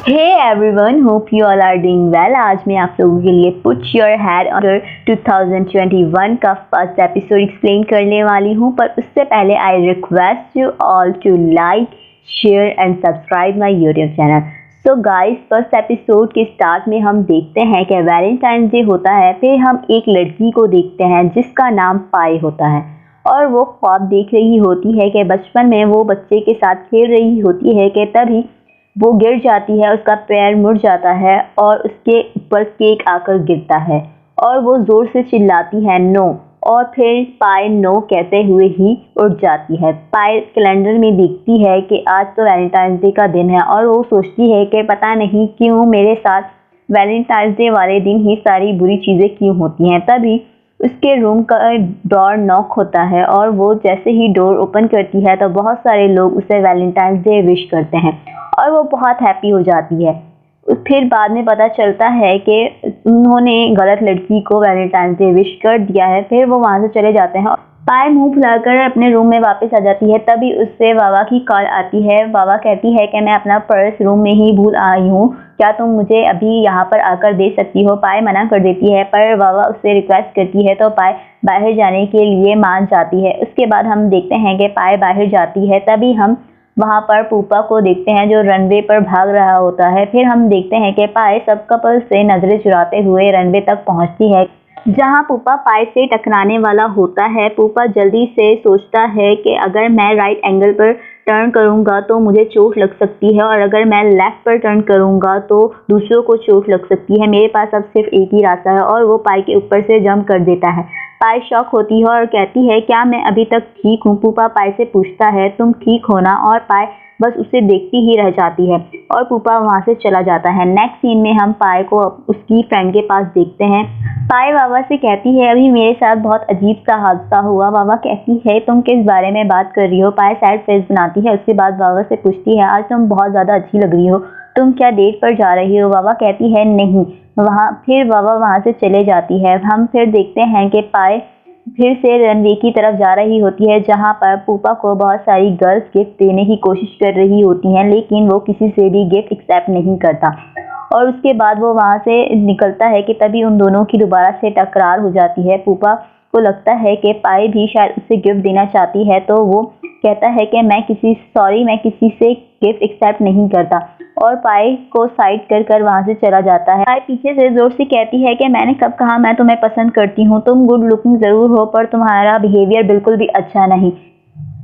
Hey everyone, hope you all are doing well। आज मैं आप लोगों के लिए पुट योर हेड अंडर 2021 का फर्स्ट एपिसोड एक्सप्लेन करने वाली हूँ, पर उससे पहले I request you all to like, share and subscribe my YouTube channel. So guys, first episode के स्टार्ट में हम देखते हैं कि वैलेंटाइन डे होता है। फिर हम एक लड़की को देखते हैं जिसका नाम पाई होता है और वो ख्वाब देख रही होती है कि बचपन में वो बच्चे के साथ खेल रही होती है कि तभी वो गिर जाती है, उसका पैर मुड़ जाता है और उसके ऊपर केक आकर गिरता है और वो ज़ोर से चिल्लाती है नो, और फिर पाई नो कहते हुए ही उठ जाती है। पाई कैलेंडर में देखती है कि आज तो वैलेंटाइन डे का दिन है और वो सोचती है कि पता नहीं क्यों मेरे साथ वैलेंटाइन डे वाले दिन ही सारी बुरी चीज़ें क्यों होती हैं। तभी उसके रूम का डोर नॉक होता है और वो जैसे ही डोर ओपन करती है तो बहुत सारे लोग उसे वैलेंटाइन डे विश करते हैं और वो बहुत हैप्पी हो जाती है। फिर बाद में पता चलता है कि उन्होंने गलत लड़की को वैलेंटाइन डे विश कर दिया है। फिर वो वहाँ से चले जाते हैं। पाई मुंह फुलाकर अपने रूम में वापस आ जाती है। तभी उससे वावा की कॉल आती है। वावा कहती है कि मैं अपना पर्स रूम में ही भूल आई हूँ, क्या तुम मुझे अभी यहाँ पर आकर दे सकती हो। पाई मना कर देती है, पर वावा उससे रिक्वेस्ट करती है तो पाई बाहर जाने के लिए मान जाती है। उसके बाद हम देखते हैं कि पाई बाहर जाती है। तभी हम वहाँ पर पूपा को देखते हैं जो रनवे पर भाग रहा होता है। फिर हम देखते हैं कि पाई सब कपल से नजरें चुराते हुए रनवे तक पहुँचती है जहाँ पूपा पाई से टकराने वाला होता है। पूपा जल्दी से सोचता है कि अगर मैं राइट एंगल पर टर्न करूँगा तो मुझे चोट लग सकती है और अगर मैं लेफ्ट पर टर्न करूँगा तो दूसरों को चोट लग सकती है। मेरे पास अब सिर्फ एक ही रास्ता है, और वो पाई के ऊपर से जंप कर देता है। पाई शॉक होती है और कहती है क्या मैं अभी तक ठीक हूँ। पूपा पाई से पूछता है तुम ठीक हो ना, और पाई बस उसे देखती ही रह जाती है और पूपा वहाँ से चला जाता है। नेक्स्ट सीन में हम पाई को उसकी फ्रेंड के पास देखते हैं। पाई वावा से कहती है अभी मेरे साथ बहुत अजीब सा हादसा हुआ। वावा कहती है तुम किस बारे में बात कर रही हो। पाई सैड फेस बनाती है। उसके बाद वावा से पूछती है आज तुम बहुत ज़्यादा अच्छी लग रही हो, तुम क्या डेट पर जा रही हो। वावा कहती है नहीं। फिर वावा वहाँ से चले जाती है। हम फिर देखते हैं कि पाई फिर से रनवे की तरफ जा रही होती है जहाँ पर पूपा को बहुत सारी गर्ल्स गिफ्ट देने की कोशिश कर रही होती हैं, लेकिन वो किसी से भी गिफ्ट एक्सेप्ट नहीं करता। और उसके बाद वो वहाँ से निकलता है कि तभी उन दोनों की दोबारा से टकरार हो जाती है। पूपा को लगता है कि पाई भी शायद उसे गिफ्ट देना चाहती है, तो वो कहता है कि मैं किसी से गिफ्ट एक्सेप्ट नहीं करता, और पाई को साइड कर वहाँ से चला जाता है। पाई पीछे से जोर से कहती है कि मैंने कब कहा मैं तुम्हें पसंद करती हूँ, तुम गुड लुकिंग ज़रूर हो पर तुम्हारा बिहेवियर बिल्कुल भी अच्छा नहीं।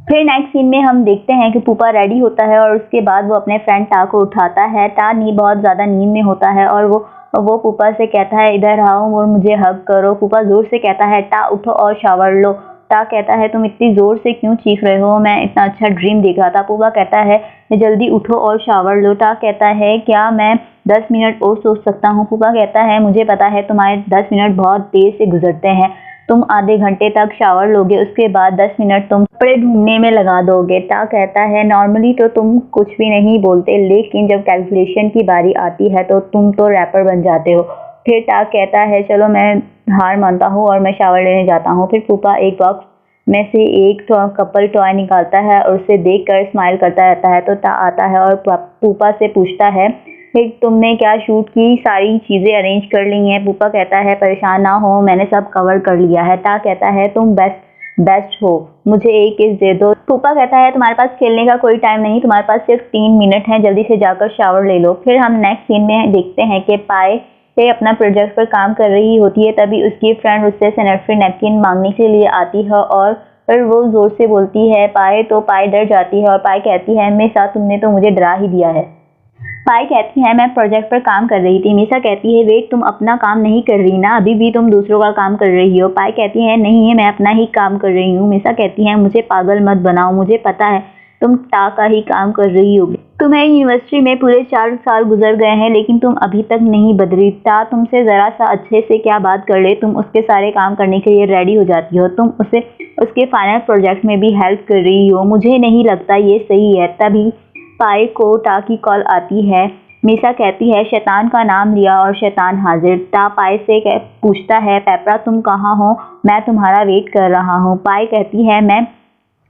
फिर नेक्स्ट सीन में हम देखते हैं कि पूपा रेडी होता है और उसके बाद वो अपने फ्रेंड टा को उठाता है। टा बहुत ज़्यादा नींद में होता है और वो पूपा से कहता है इधर आओ और मुझे हग करो। पूपा जोर से कहता है टा उठो और शावर लो। टा कहता है तुम इतनी ज़ोर से क्यों चीख रहे हो, मैं इतना अच्छा ड्रीम देख रहा था। पूपा कहता है जल्दी उठो और शावर लो। टा कहता है क्या मैं 10 मिनट और सोच सकता हूँ। पूपा कहता है मुझे पता है तुम्हारे 10 मिनट बहुत तेज़ से गुजरते हैं, तुम आधे घंटे तक शावर लोगे, उसके बाद 10 मिनट तुम कपड़े ढूंढने में लगा दोगे। टा कहता है नॉर्मली तो तुम कुछ भी नहीं बोलते, लेकिन जब कैलकुलेशन की बारी आती है तो तुम तो रैपर बन जाते हो। फिर टा कहता है चलो मैं हार मानता हूँ और मैं शावर लेने जाता हूँ। फिर पूपा एक बॉक्स में से एक कपल टॉय निकालता है और उसे देखकर स्माइल करता रहता है। तो टा आता है और पूपा से पूछता है फिर तुमने क्या शूट की सारी चीज़ें अरेंज कर ली हैं। पूपा कहता है परेशान ना हो, मैंने सब कवर कर लिया है। टा कहता है तुम बेस्ट हो, मुझे एक किस दे दो। पूपा कहता है तुम्हारे पास खेलने का कोई टाइम नहीं, तुम्हारे पास सिर्फ 3 मिनट हैं, जल्दी से जाकर शावर ले लो। फिर हम नेक्स्ट सीन में देखते हैं कि पाई से अपना प्रोजेक्ट पर काम कर रही होती है। तभी उसकी फ्रेंड उससे सैनिटरी नैपकिन मांगने के लिए आती है और फिर वो जोर से बोलती है पाई, तो पाई डर जाती है और पाई कहती है हमेशा तुमने तो मुझे डरा ही दिया है। पाई कहती है मैं प्रोजेक्ट पर काम कर रही थी। मीसा कहती है वेट, तुम अपना काम नहीं कर रही ना, अभी भी तुम दूसरों का काम कर रही हो। पाई कहती है नहीं, मैं अपना ही काम कर रही हूँ। मीसा कहती है मुझे पागल मत बनाओ, मुझे पता है तुम टा का ही काम कर रही होगी। तुम्हें यूनिवर्सिटी में पूरे 4 साल गुजर गए हैं, लेकिन तुम अभी तक नहीं बदली। टा तुमसे ज़रा सा अच्छे से क्या बात कर ले, तुम उसके सारे काम करने के लिए रेडी हो जाती हो, तुम उसे उसके फाइनल प्रोजेक्ट में भी हेल्प कर रही हो। मुझे नहीं लगता ये सही है। तभी पाई को टा की कॉल आती है। मीसा कहती है शैतान का नाम लिया और शैतान हाजिर। टा पाई से पूछता है पेपरा तुम कहाँ हो, मैं तुम्हारा वेट कर रहा हूँ। पाई कहती है मैं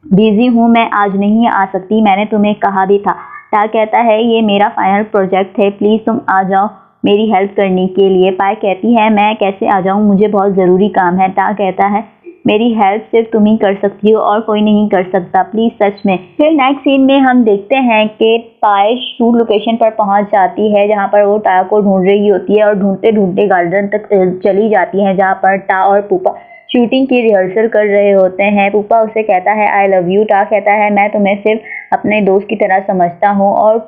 बिजी हूँ, मैं आज नहीं आ सकती, मैंने तुम्हें कहा भी था। टा कहता है ये मेरा फाइनल प्रोजेक्ट है, प्लीज़ तुम आ जाओ मेरी हेल्प करने के लिए। पाई कहती है मैं कैसे आ जाऊँ, मुझे बहुत ज़रूरी काम है। टा कहता है मेरी हेल्प सिर्फ तुम ही कर सकती हो और कोई नहीं कर सकता, प्लीज़ सच में। फिर नेक्स्ट सीन में हम देखते हैं कि पाई शूट लोकेशन पर पहुंच जाती है जहां पर वो टा को ढूंढ रही होती है और ढूंढते ढूंढते गार्डन तक चली जाती है जहां पर टा और पुपा शूटिंग की रिहर्सल कर रहे होते हैं। पुपा उसे कहता है आई लव यू। टा कहता है मैं तुम्हें सिर्फ अपने दोस्त की तरह समझता हूँ। और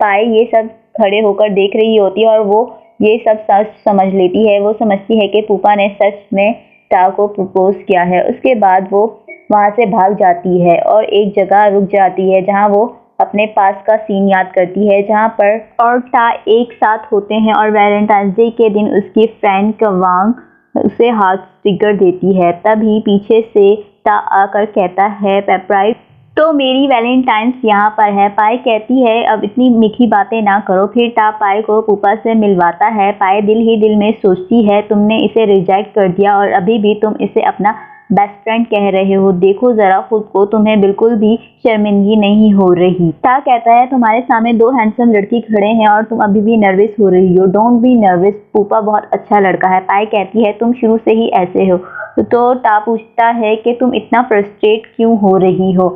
पाई ये सब खड़े होकर देख रही होती है और वो ये सब सच समझ लेती है। वो समझती है कि पुपा ने सच में टा को प्रपोज किया है। उसके बाद वो वहाँ से भाग जाती है और एक जगह रुक जाती है जहाँ वो अपने पास का सीन याद करती है जहाँ पर और टा एक साथ होते हैं और वैलेंटाइंस डे के दिन उसकी फ्रेंड कवांग उसे हार्ट स्टिकर देती है। तभी पीछे से टा आकर कहता है सरप्राइज तो मेरी वैलेंटाइंस यहाँ पर है। पाई कहती है अब इतनी मीठी बातें ना करो। फिर टा पाई को पुपा से मिलवाता है। पाई दिल ही दिल में सोचती है तुमने इसे रिजेक्ट कर दिया और अभी भी तुम इसे अपना बेस्ट फ्रेंड कह रहे हो, देखो जरा खुद को, तुम्हें बिल्कुल भी शर्मिंदगी नहीं हो रही। टा कहता है तुम्हारे सामने दो हैंडसम लड़की खड़े हैं और तुम अभी भी नर्वस हो रही हो, डोंट बी नर्वस, पुपा बहुत अच्छा लड़का है। पाई कहती है तुम शुरू से ही ऐसे हो। तो टा पूछता है कि तुम इतना फ्रस्ट्रेट क्यों हो रही हो।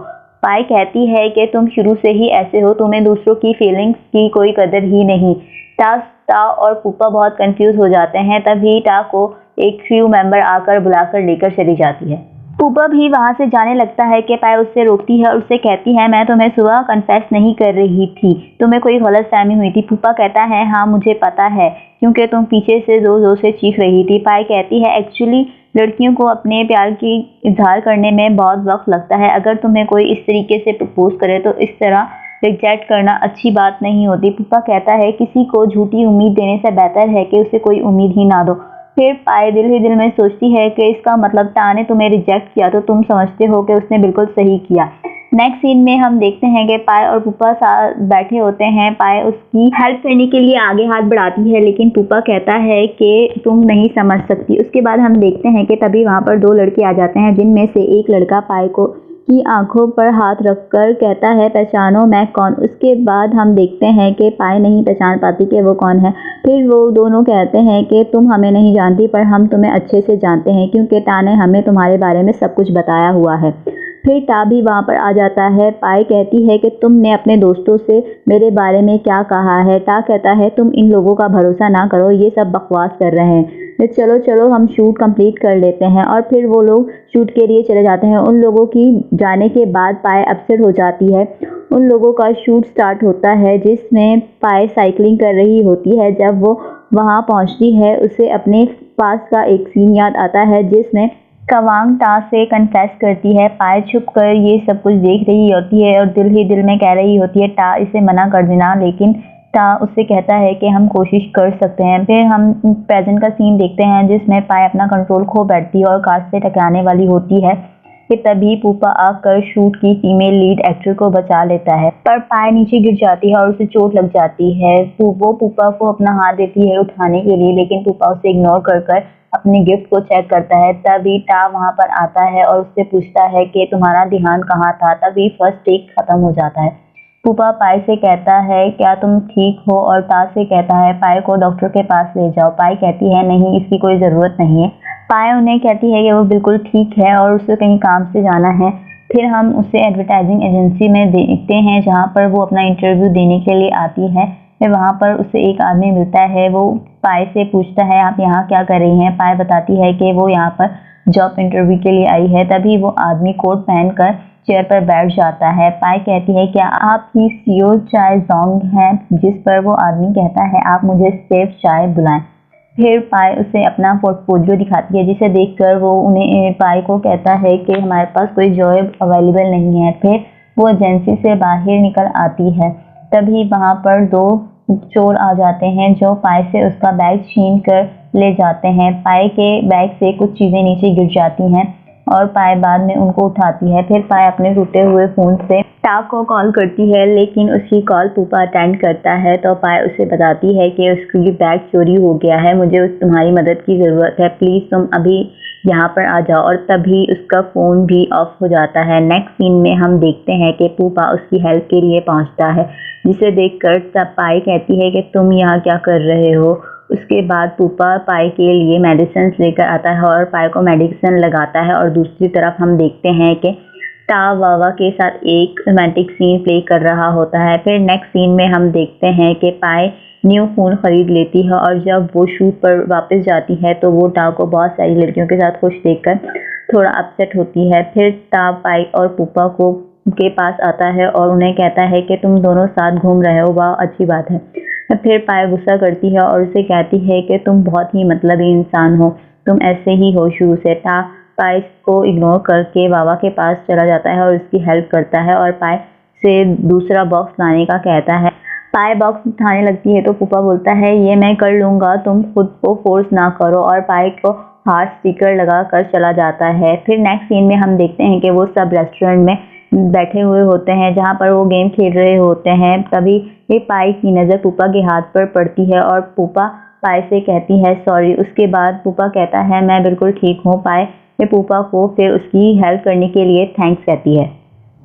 पाई कहती है कि तुम शुरू से ही ऐसे हो, तुम्हें दूसरों की फीलिंग्स की कोई कदर ही नहीं। टा और पुपा बहुत कंफ्यूज हो जाते हैं। तभी टा को एक क्रू मेंबर आकर बुलाकर लेकर चली जाती है। पुपा भी वहां से जाने लगता है कि पाई उससे रोकती है और उससे कहती है मैं तुम्हें सुबह कन्फेस नहीं कर रही थी, तुम्हें कोई गलतफहमी हुई थी। पुपा कहता है हाँ मुझे पता है क्योंकि तुम पीछे से जोर जोर से चीख रही थी। पाई कहती है एक्चुअली लड़कियों को अपने प्यार की इजहार करने में बहुत वक्त लगता है, अगर तुम्हें कोई इस तरीके से प्रपोज करे तो इस तरह रिजेक्ट करना अच्छी बात नहीं होती। पुपा कहता है किसी को झूठी उम्मीद देने से बेहतर है कि उसे कोई उम्मीद ही ना दो। फिर पाई दिल ही दिल में सोचती है कि इसका मतलब टा ने तुम्हें रिजेक्ट किया तो तुम समझते हो कि उसने बिल्कुल सही किया। नेक्स्ट सीन में हम देखते हैं कि पाई और पुपा साथ बैठे होते हैं। पाई उसकी हेल्प करने के लिए आगे हाथ बढ़ाती है लेकिन पुपा कहता है कि तुम नहीं समझ सकती। उसके बाद हम देखते हैं कि तभी वहाँ पर दो लड़के आ जाते हैं जिनमें से एक लड़का पाई को की आंखों पर हाथ रखकर कहता है पहचानो मैं कौन। उसके बाद हम देखते हैं कि पाई नहीं पहचान पाती कि वो कौन है। फिर वो दोनों कहते हैं कि तुम हमें नहीं जानती पर हम तुम्हें अच्छे से जानते हैं क्योंकि टा ने हमें तुम्हारे बारे में सब कुछ बताया हुआ है। फिर टा भी वहाँ पर आ जाता है। पाई कहती है कि तुमने अपने दोस्तों से मेरे बारे में क्या कहा है। टा कहता है तुम इन लोगों का भरोसा ना करो, ये सब बकवास कर रहे हैं, चलो चलो हम शूट कंप्लीट कर लेते हैं। और फिर वो लोग शूट के लिए चले जाते हैं। उन लोगों की जाने के बाद पाई अपसेट हो जाती है। उन लोगों का शूट स्टार्ट होता है जिसमें पाई साइकिलिंग कर रही होती है। जब वो वहाँ पहुँचती है उसे अपने पास का एक सीन याद आता है जिसमें कवांग टा से कन्फेस करती है। पाई छुप कर ये सब कुछ देख रही होती है और दिल ही दिल में कह रही होती है टा इसे मना कर देना, लेकिन टा उससे कहता है कि हम कोशिश कर सकते हैं। फिर हम प्रेजेंट का सीन देखते हैं जिसमें पाई अपना कंट्रोल खो बैठती है और कार से टकराने वाली होती है कि तभी पुपा आकर शूट की फीमेल लीड एक्टर को बचा लेता है। पर पाई नीचे गिर जाती है और उसे चोट लग जाती है। वो पुपा को अपना हाथ देती है उठाने के लिए लेकिन पुपा उसे इग्नोर कर अपने गिफ्ट को चेक करता है। तभी टा वहाँ पर आता है और उससे पूछता है कि तुम्हारा ध्यान कहाँ था। तभी फर्स्ट टेक खत्म हो जाता है। पुपा पाई से कहता है क्या तुम ठीक हो और टा से कहता है पाई को डॉक्टर के पास ले जाओ। पाई कहती है नहीं इसकी कोई ज़रूरत नहीं है। पाई उन्हें कहती है कि वो बिल्कुल ठीक है और उसे कहीं काम से जाना है। फिर हम उसे एडवर्टाइजिंग एजेंसी में देखते हैं जहाँ पर वो अपना इंटरव्यू देने के लिए आती है। फिर वहाँ पर उसे एक आदमी मिलता है। वो पाई से पूछता है आप यहाँ क्या कर रही हैं। पाई बताती है कि वो यहाँ पर जॉब इंटरव्यू के लिए आई है। तभी वो आदमी कोट पहनकर चेयर पर बैठ जाता है। पाई कहती है क्या आप ही सीओ चाय जोंग हैं, जिस पर वो आदमी कहता है आप मुझे सिर्फ चाय बुलाएं। फिर पाई उसे अपना पोर्टफोलियो दिखाती है जिसे देखकर वो उन्हें पाई को कहता है कि हमारे पास कोई जॉब अवेलेबल नहीं है। फिर वो एजेंसी से बाहर निकल आती है। तभी वहाँ पर दो चोर आ जाते हैं जो पाई से उसका बैग छीन कर ले जाते हैं। पाई के बैग से कुछ चीज़ें नीचे गिर जाती हैं और पाई बाद में उनको उठाती है। फिर पाई अपने टूटे हुए फ़ोन से टा को कॉल करती है, लेकिन उसकी कॉल पूपा अटेंड करता है तो पाए उसे बताती है कि उसकी बैग चोरी हो गया है, मुझे तुम्हारी मदद की ज़रूरत है, प्लीज़ तुम अभी यहाँ पर आ जाओ। और तभी उसका फ़ोन भी ऑफ हो जाता है। नेक्स्ट सीन में हम देखते हैं कि पूपा उसकी हेल्प के लिए पहुँचता है, जिसे देखकर तब पाई कहती है कि तुम यहाँ क्या कर रहे हो। उसके बाद पूपा पाई के लिए मेडिसिन लेकर आता है और पाई को मेडिसिन लगाता है। और दूसरी तरफ हम देखते हैं कि टा वावा के साथ एक रोमांटिक सीन प्ले कर रहा होता है। फिर नेक्स्ट सीन में हम देखते हैं कि पाई न्यू फ़ोन ख़रीद लेती है और जब वो शूट पर वापस जाती है तो वो टा को बहुत सारी लड़कियों के साथ खुश देखकर थोड़ा अपसेट होती है। फिर टा पाई और पूपा को के पास आता है और उन्हें कहता है कि तुम दोनों साथ घूम रहे हो, वाह अच्छी बात है। फिर पाई गुस्सा करती है और उसे कहती है कि तुम बहुत ही मतलबी इंसान हो, तुम ऐसे ही हो शुरू से। टा पाई को इग्नोर करके वावा के पास चला जाता है और उसकी हेल्प करता है और पाई से दूसरा बॉक्स लाने का कहता है। पाई बॉक्स उठाने लगती है तो पूपा बोलता है ये मैं कर लूँगा, तुम खुद को फोर्स ना करो। और पाई को हार्ट स्टिकर लगा कर चला जाता है। फिर नेक्स्ट सीन में हम देखते हैं कि वो सब रेस्टोरेंट में बैठे हुए होते हैं जहाँ पर वो गेम खेल रहे होते हैं। तभी ये पाई की नज़र पूपा के हाथ पर पड़ती है और पूपा पाई से कहती है सॉरी। उसके बाद पूपा कहता है मैं बिल्कुल ठीक हूँ। पाई ये पूपा को फिर उसकी हेल्प करने के लिए थैंक्स कहती है।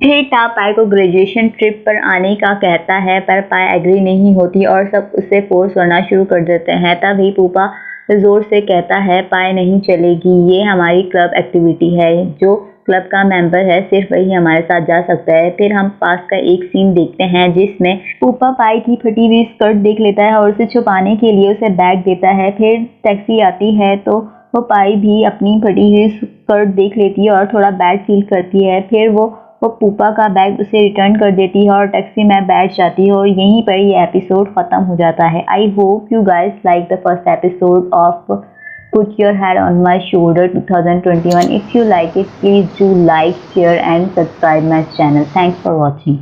फिर टा पाई को ग्रेजुएशन ट्रिप पर आने का कहता है, पर पाई एग्री नहीं होती और सब उसे फोर्स करना शुरू कर देते हैं। तभी पूपा जोर से कहता है पाई नहीं चलेगी, ये हमारी क्लब एक्टिविटी है, जो क्लब का मेंबर है सिर्फ वही हमारे साथ जा सकता है। फिर हम पास का एक सीन देखते हैं जिसमें पूपा पाई की फटी हुई स्कर्ट देख लेता है और उसे छुपाने के लिए उसे बैग देता है। फिर टैक्सी आती है तो वो पाई भी अपनी फटी हुई स्कर्ट देख लेती है और थोड़ा बैड फील करती है। फिर वो पूपा का बैग उसे रिटर्न कर देती है और टैक्सी में बैठ जाती है और यहीं पर ये एपिसोड ख़त्म हो जाता है। I hope you guys like the first episode of Put Your Head on My Shoulder 2021. If you like it, please do like, share and subscribe my channel. Thanks for watching.